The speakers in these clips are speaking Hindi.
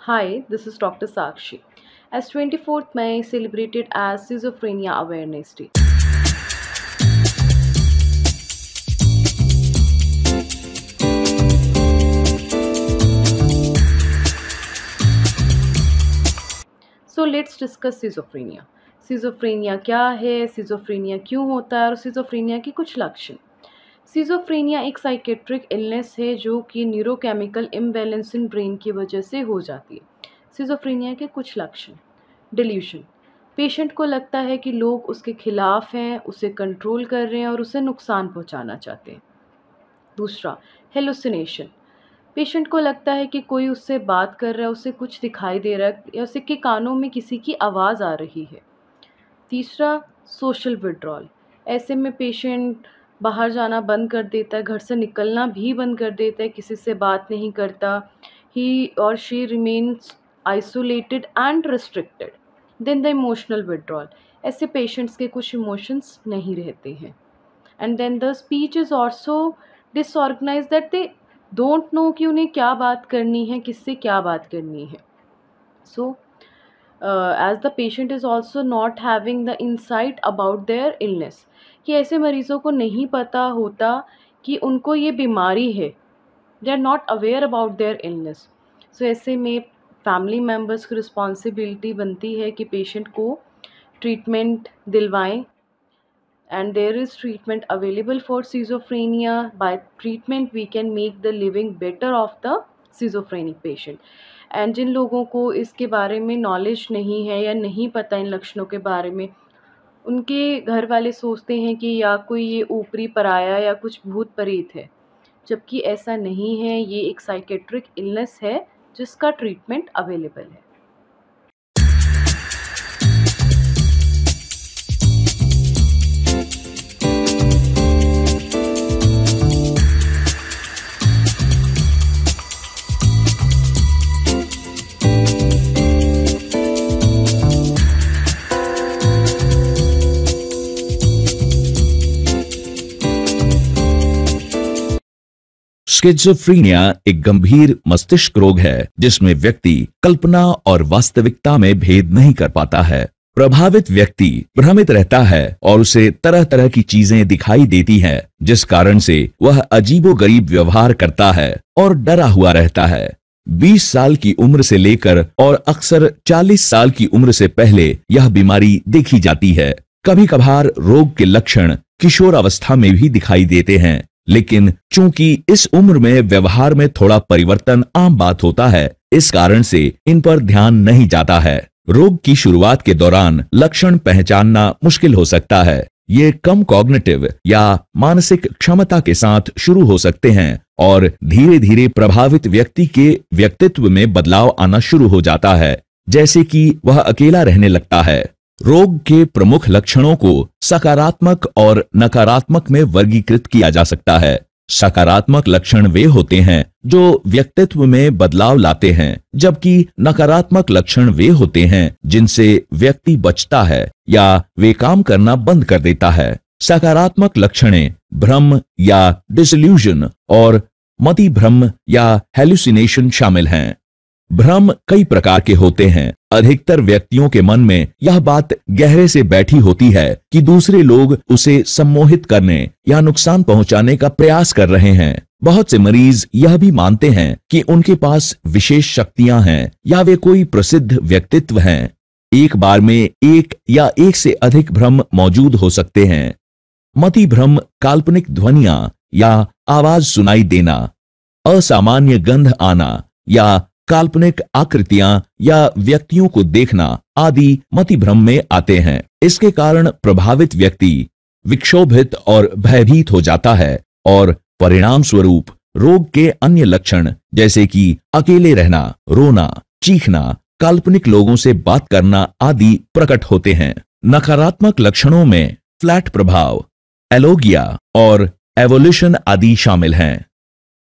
Hi, this is Dr. Sakshi. As 24th May celebrated as Schizophrenia Awareness Day. So let's discuss schizophrenia. Schizophrenia क्या है, schizophrenia क्यों होता है और schizophrenia के कुछ लक्षण। schizophrenia एक साइकेट्रिक इलनेस है जो कि न्यूरोकेमिकल इम्बैलेंस इन ब्रेन की वजह से हो जाती है। schizophrenia के कुछ लक्षण। डिल्यूशन, पेशेंट को लगता है कि लोग उसके खिलाफ हैं, उसे कंट्रोल कर रहे हैं और उसे नुकसान पहुंचाना चाहते हैं। दूसरा, हेलुसिनेशन, पेशेंट को लगता है कि कोई उससे बात कर रहा है, उसे कुछ दिखाई दे रहा है या उसके कानों में किसी की आवाज़ आ रही है। तीसरा, सोशल विड्रॉल, ऐसे में पेशेंट बाहर जाना बंद कर देता है, घर से निकलना भी बंद कर देता है, किसी से बात नहीं करता। ही और she remains isolated and restricted. Then the emotional withdrawal, ऐसे पेशेंट्स के कुछ इमोशंस नहीं रहते हैं। And then the speech is also disorganise, that they don't know कि उन्हें क्या बात करनी है, किससे क्या बात करनी है। So as the patient is also not having the insight about their illness, कि ऐसे मरीज़ों को नहीं पता होता कि उनको ये बीमारी है। They are not aware about their illness. So ऐसे में फैमिली मेम्बर्स की रिस्पॉन्सिबिलिटी बनती है कि पेशेंट को treatment दिलवाएं। And there is treatment available for schizophrenia. By treatment we can make the living better of the schizophrenic patient. And जिन लोगों को इसके बारे में नॉलेज नहीं है या नहीं पता इन लक्षणों के बारे में, उनके घर वाले सोचते हैं कि या कोई ये ऊपरी पराया या कुछ भूत प्रेत है, जबकि ऐसा नहीं है। ये एक साइकेट्रिक इलनेस है जिसका ट्रीटमेंट अवेलेबल है। स्किज़ोफ्रेनिया एक गंभीर मस्तिष्क रोग है जिसमें व्यक्ति कल्पना और वास्तविकता में भेद नहीं कर पाता है। प्रभावित व्यक्ति भ्रमित रहता है और उसे तरह तरह की चीजें दिखाई देती हैं, जिस कारण से वह अजीबोगरीब व्यवहार करता है और डरा हुआ रहता है। 20 साल की उम्र से लेकर और अक्सर 40 साल की उम्र से पहले यह बीमारी देखी जाती है। कभी कभार रोग के लक्षण किशोरावस्था में भी दिखाई देते हैं, लेकिन चूंकि इस उम्र में व्यवहार में थोड़ा परिवर्तन आम बात होता है, इस कारण से इन पर ध्यान नहीं जाता है। रोग की शुरुआत के दौरान लक्षण पहचानना मुश्किल हो सकता है। ये कम कॉग्निटिव या मानसिक क्षमता के साथ शुरू हो सकते हैं और धीरे धीरे प्रभावित व्यक्ति के व्यक्तित्व में बदलाव आना शुरू हो जाता है, जैसे कि वह अकेला रहने लगता है। रोग के प्रमुख लक्षणों को सकारात्मक और नकारात्मक में वर्गीकृत किया जा सकता है। सकारात्मक लक्षण वे होते हैं जो व्यक्तित्व में बदलाव लाते हैं, जबकि नकारात्मक लक्षण वे होते हैं जिनसे व्यक्ति बचता है या वे काम करना बंद कर देता है। सकारात्मक लक्षणें भ्रम या डिसइल्यूजन और मति भ्रम या हेलुसिनेशन शामिल हैं। भ्रम कई प्रकार के होते हैं। अधिकतर व्यक्तियों के मन में यह बात गहरे से बैठी होती है कि दूसरे लोग उसे सम्मोहित करने या नुकसान पहुंचाने का प्रयास कर रहे हैं। बहुत से मरीज यह भी मानते हैं कि उनके पास विशेष शक्तियां हैं या वे कोई प्रसिद्ध व्यक्तित्व हैं। एक बार में एक या एक से अधिक भ्रम मौजूद हो सकते हैं। मति भ्रम काल्पनिक ध्वनियां या आवाज सुनाई देना, असामान्य गंध आना या काल्पनिक आकृतियां या व्यक्तियों को देखना आदि मति भ्रम में आते हैं। इसके कारण प्रभावित व्यक्ति विक्षोभित और भयभीत हो जाता है और परिणाम स्वरूप रोग के अन्य लक्षण जैसे कि अकेले रहना, रोना, चीखना, काल्पनिक लोगों से बात करना आदि प्रकट होते हैं। नकारात्मक लक्षणों में फ्लैट प्रभाव, एलोगिया और एवोल्यूशन आदि शामिल हैं।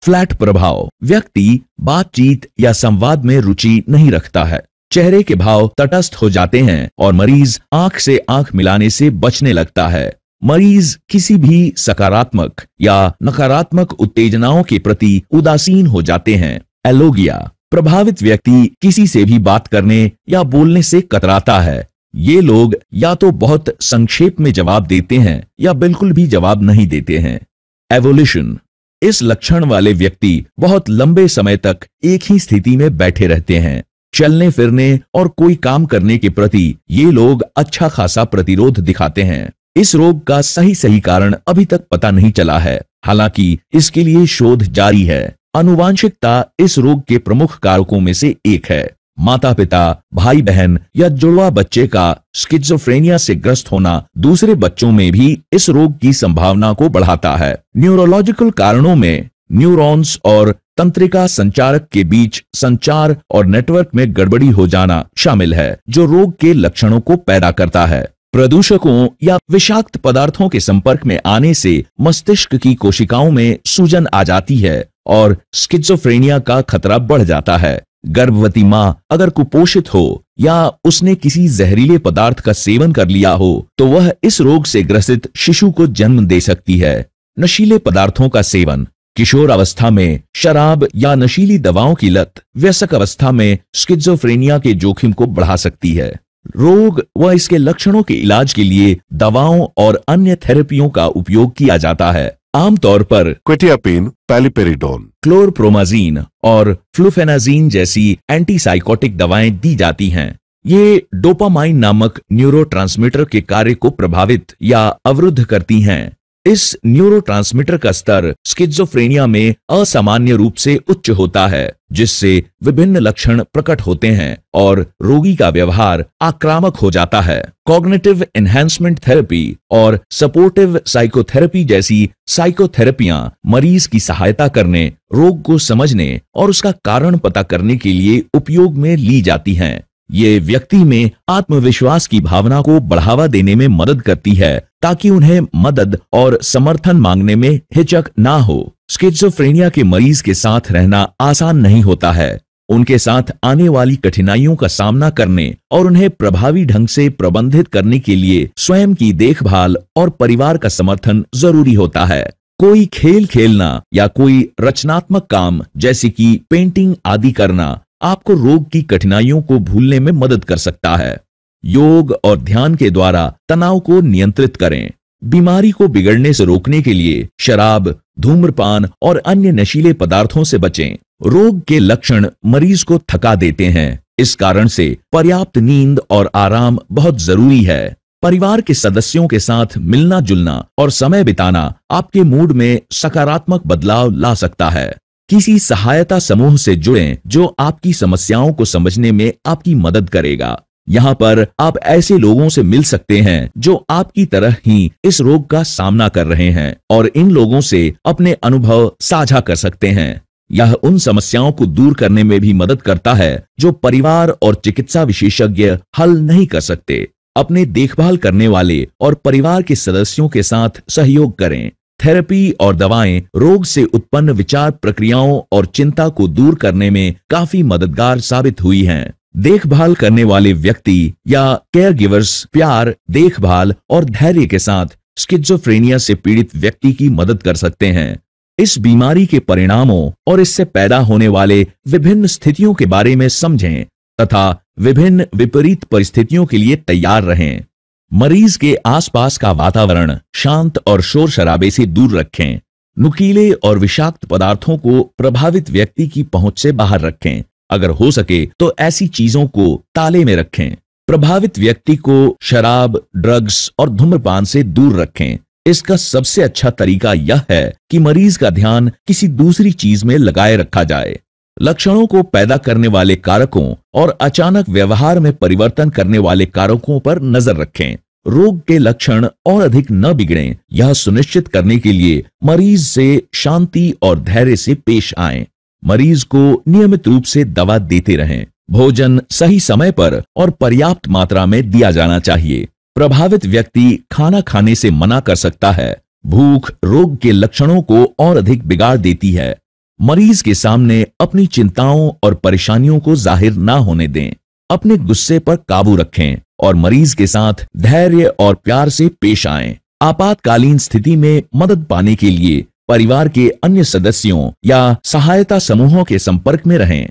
फ्लैट प्रभाव, व्यक्ति बातचीत या संवाद में रुचि नहीं रखता है। चेहरे के भाव तटस्थ हो जाते हैं और मरीज आंख से आंख मिलाने से बचने लगता है। मरीज किसी भी सकारात्मक या नकारात्मक उत्तेजनाओं के प्रति उदासीन हो जाते हैं। एलोगिया, प्रभावित व्यक्ति किसी से भी बात करने या बोलने से कतराता है। ये लोग या तो बहुत संक्षेप में जवाब देते हैं या बिल्कुल भी जवाब नहीं देते हैं। एवोल्यूशन, इस लक्षण वाले व्यक्ति बहुत लंबे समय तक एक ही स्थिति में बैठे रहते हैं। चलने फिरने और कोई काम करने के प्रति ये लोग अच्छा खासा प्रतिरोध दिखाते हैं। इस रोग का सही कारण अभी तक पता नहीं चला है, हालांकि इसके लिए शोध जारी है। आनुवांशिकता इस रोग के प्रमुख कारकों में से एक है। माता पिता, भाई बहन या जुड़वा बच्चे का स्किज़ोफ्रेनिया से ग्रस्त होना दूसरे बच्चों में भी इस रोग की संभावना को बढ़ाता है। न्यूरोलॉजिकल कारणों में न्यूरॉन्स और तंत्रिका संचारक के बीच संचार और नेटवर्क में गड़बड़ी हो जाना शामिल है, जो रोग के लक्षणों को पैदा करता है। प्रदूषकों या विषाक्त पदार्थों के संपर्क में आने से मस्तिष्क की कोशिकाओं में सूजन आ जाती है और स्किज़ोफ्रेनिया का खतरा बढ़ जाता है। गर्भवती मां अगर कुपोषित हो या उसने किसी जहरीले पदार्थ का सेवन कर लिया हो तो वह इस रोग से ग्रसित शिशु को जन्म दे सकती है। नशीले पदार्थों का सेवन, किशोर अवस्था में शराब या नशीली दवाओं की लत वयस्क अवस्था में स्किज़ोफ्रेनिया के जोखिम को बढ़ा सकती है। रोग व इसके लक्षणों के इलाज के लिए दवाओं और अन्य थेरेपियों का उपयोग किया जाता है। आमतौर पर क्विटियापिन, पैलिपेरिडोन, क्लोरप्रोमाजीन और फ्लूफेनाजीन जैसी एंटीसाइकोटिक दवाएं दी जाती हैं। ये डोपामाइन नामक न्यूरोट्रांसमीटर के कार्य को प्रभावित या अवरुद्ध करती हैं। इस न्यूरोट्रांसमीटर का स्तर स्किज़ोफ्रेनिया में असामान्य रूप से उच्च होता है, जिससे विभिन्न लक्षण प्रकट होते हैं और रोगी का व्यवहार आक्रामक हो जाता है। कॉग्निटिव एनहांसमेंट थेरेपी और सपोर्टिव साइकोथेरेपी जैसी साइकोथेरेपियां मरीज की सहायता करने, रोग को समझने और उसका कारण पता करने के लिए उपयोग में ली जाती हैं। ये व्यक्ति में आत्मविश्वास की भावना को बढ़ावा देने में मदद करती है ताकि उन्हें मदद और समर्थन मांगने में हिचक ना हो। स्किज़ोफ्रेनिया के मरीज के साथ रहना आसान नहीं होता है। उनके साथ आने वाली कठिनाइयों का सामना करने और उन्हें प्रभावी ढंग से प्रबंधित करने के लिए स्वयं की देखभाल और परिवार का समर्थन जरूरी होता है। कोई खेल खेलना या कोई रचनात्मक काम जैसे कि पेंटिंग आदि करना आपको रोग की कठिनाइयों को भूलने में मदद कर सकता है। योग और ध्यान के द्वारा तनाव को नियंत्रित करें। बीमारी को बिगड़ने से रोकने के लिए शराब, धूम्रपान और अन्य नशीले पदार्थों से बचें। रोग के लक्षण मरीज को थका देते हैं, इस कारण से पर्याप्त नींद और आराम बहुत जरूरी है। परिवार के सदस्यों के साथ मिलना जुलना और समय बिताना आपके मूड में सकारात्मक बदलाव ला सकता है। किसी सहायता समूह से जुड़ें जो आपकी समस्याओं को समझने में आपकी मदद करेगा। यहाँ पर आप ऐसे लोगों से मिल सकते हैं जो आपकी तरह ही इस रोग का सामना कर रहे हैं और इन लोगों से अपने अनुभव साझा कर सकते हैं। यह उन समस्याओं को दूर करने में भी मदद करता है जो परिवार और चिकित्सा विशेषज्ञ हल नहीं कर सकते। अपने देखभाल करने वाले और परिवार के सदस्यों के साथ सहयोग करें। थेरेपी और दवाएं रोग से उत्पन्न विचार प्रक्रियाओं और चिंता को दूर करने में काफी मददगार साबित हुई हैं। देखभाल करने वाले व्यक्ति या केयरगिवर्स प्यार, देखभाल और धैर्य के साथ स्किज़ोफ्रेनिया से पीड़ित व्यक्ति की मदद कर सकते हैं। इस बीमारी के परिणामों और इससे पैदा होने वाले विभिन्न स्थितियों के बारे में समझें तथा विभिन्न विपरीत परिस्थितियों के लिए तैयार रहें। मरीज के आसपास का वातावरण शांत और शोर शराबे से दूर रखें। नुकीले और विषाक्त पदार्थों को प्रभावित व्यक्ति की पहुंच से बाहर रखें। अगर हो सके तो ऐसी चीजों को ताले में रखें। प्रभावित व्यक्ति को शराब, ड्रग्स और धूम्रपान से दूर रखें। इसका सबसे अच्छा तरीका यह है कि मरीज का ध्यान किसी दूसरी चीज में लगाए रखा जाए। लक्षणों को पैदा करने वाले कारकों और अचानक व्यवहार में परिवर्तन करने वाले कारकों पर नजर रखें। रोग के लक्षण और अधिक न बिगड़ें, यह सुनिश्चित करने के लिए मरीज से शांति और धैर्य से पेश आएं। मरीज को नियमित रूप से दवा देते रहें। भोजन सही समय पर और पर्याप्त मात्रा में दिया जाना चाहिए। प्रभावित व्यक्ति खाना खाने से मना कर सकता है। भूख रोग के लक्षणों को और अधिक बिगाड़ देती है। मरीज के सामने अपनी चिंताओं और परेशानियों को जाहिर ना होने दें। अपने गुस्से पर काबू रखें और मरीज के साथ धैर्य और प्यार से पेश आएं। आपातकालीन स्थिति में मदद पाने के लिए परिवार के अन्य सदस्यों या सहायता समूहों के संपर्क में रहें।